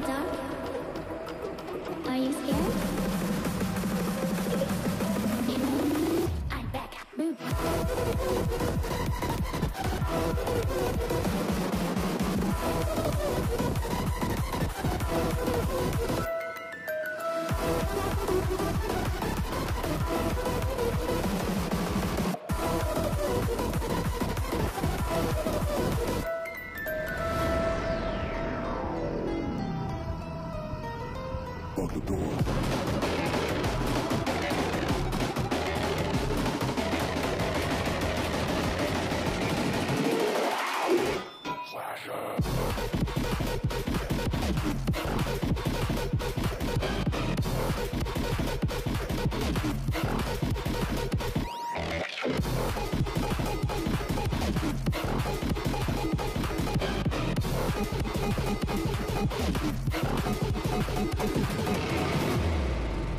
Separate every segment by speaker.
Speaker 1: dark? Are you scared? I'm back. Move.
Speaker 2: Lock the door.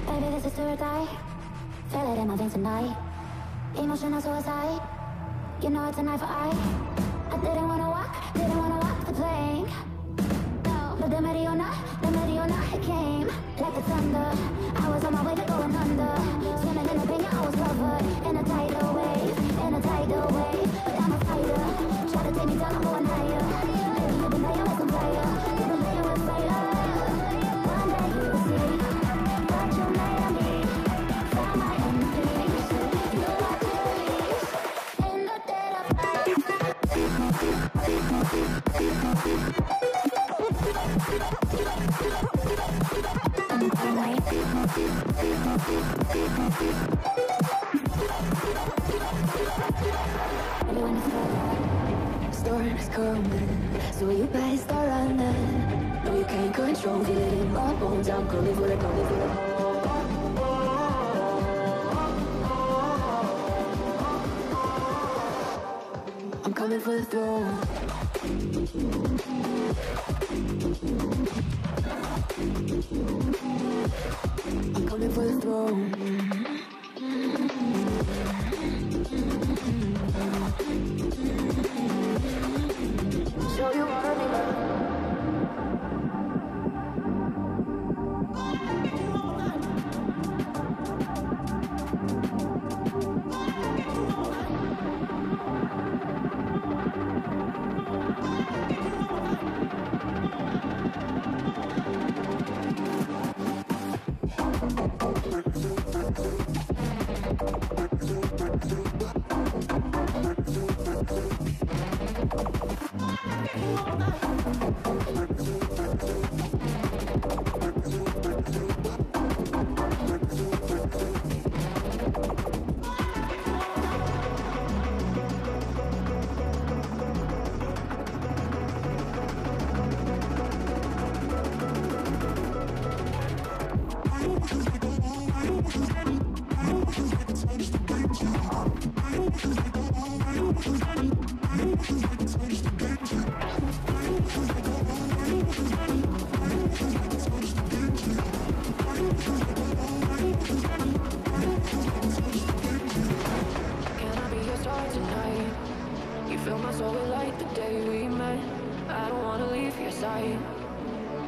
Speaker 1: Baby, this is do or die. Feel it in my veins tonight. Emotional suicide. You know it's an eye for eye. I didn't wanna walk the plank. No, but the Mariona, it came like the thunder. I was on my way to going under. Swimming in the pain, I was covered in a tidal wave, But I'm a fighter. Try to take me down, I'm going higher. Maybe you've been playing with some fire. You've been playing with fire. One day you will see what you made of me. Found my own peace. You are to release in the dead of night. Everyone is cold. Storm is coming, so you better start running. No, you can't control, feel it in my bones. I'm coming for it. I'm coming for the throne. I'm coming for the throne. Show you what I mean.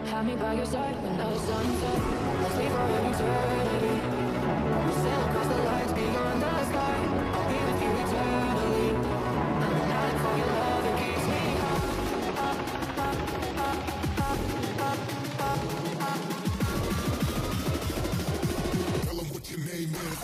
Speaker 3: Have me by your side when the sun sets. Let's leave for an eternity. We'll sail across the lights beyond the sky. I'll be with you eternally. I'm the night for your love that keeps me
Speaker 2: Tell them what your name is.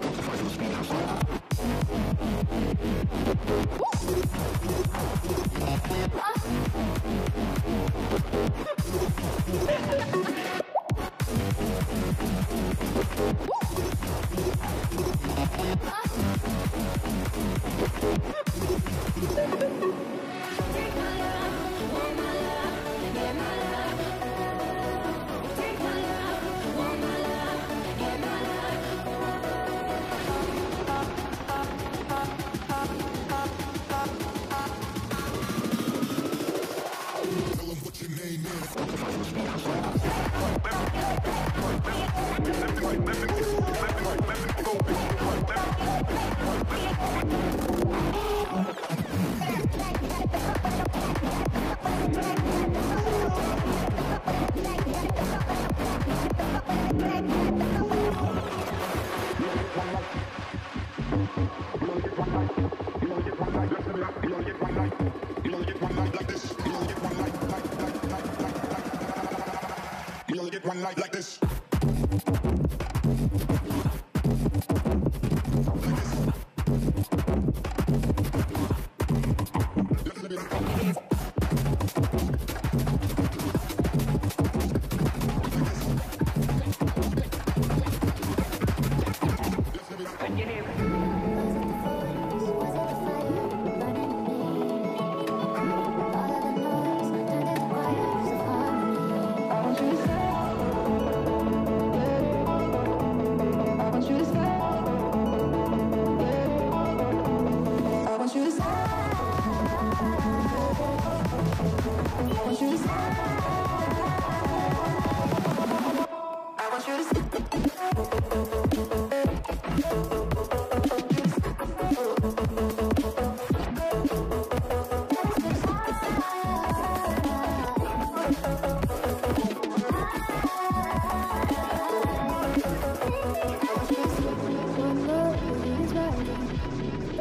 Speaker 1: Go.
Speaker 2: You only get one life. You only get one life like this. You only get one life, life. You only get one life like this.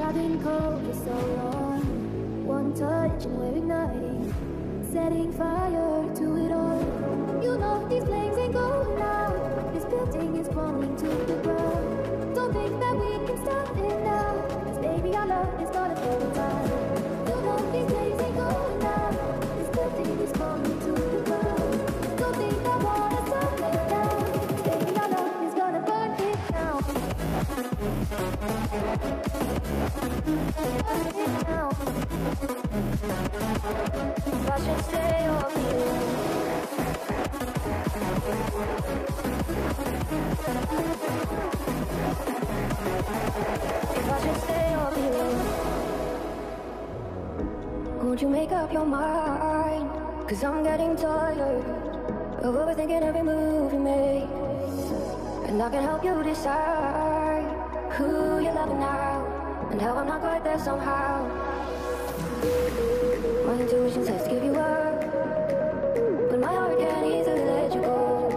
Speaker 1: I've been cold for so long. One touch and we're igniting, setting fire to it all. You know these flames ain't going out. This building is crumbling to the ground. Don't think that we can stop it now, 'cause baby our love is gonna go down. You know these flames ain't going out. This building is crumbling to the ground. Don't think I wanna stop it now, 'cause baby our love is gonna burn it down. If I should stay or leave, if I should stay or leave, won't you make up your mind? 'Cause I'm getting tired of overthinking every move you make, and I can help you decide who you're loving now, and how I'm not quite there somehow. My intuition says to give you up, but my heart can't easily let you go.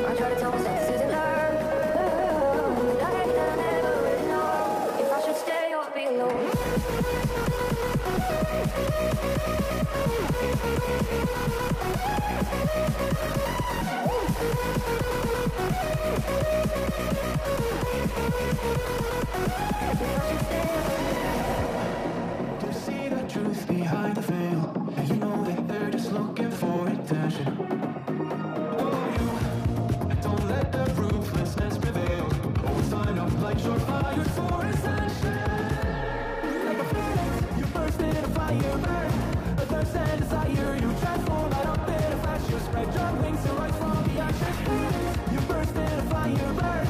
Speaker 1: I try to tell myself this isn't love, but I never really know if I should stay or be alone.
Speaker 4: To see the truth behind the veil, and you know that they're just looking for attention. Oh, you don't let the ruthlessness prevail. Always sign up like you're fired for ascension. Like a phoenix, you burst in a fire, burn. A thirst and desire, you transform right up in a flash. You spread your wings to rise from the ashes. Phoenix, you burst in a fire, burn.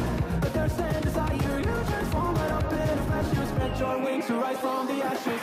Speaker 4: A thirst and desire, you transform right up in a flash. You spread your wings to rise from the ashes.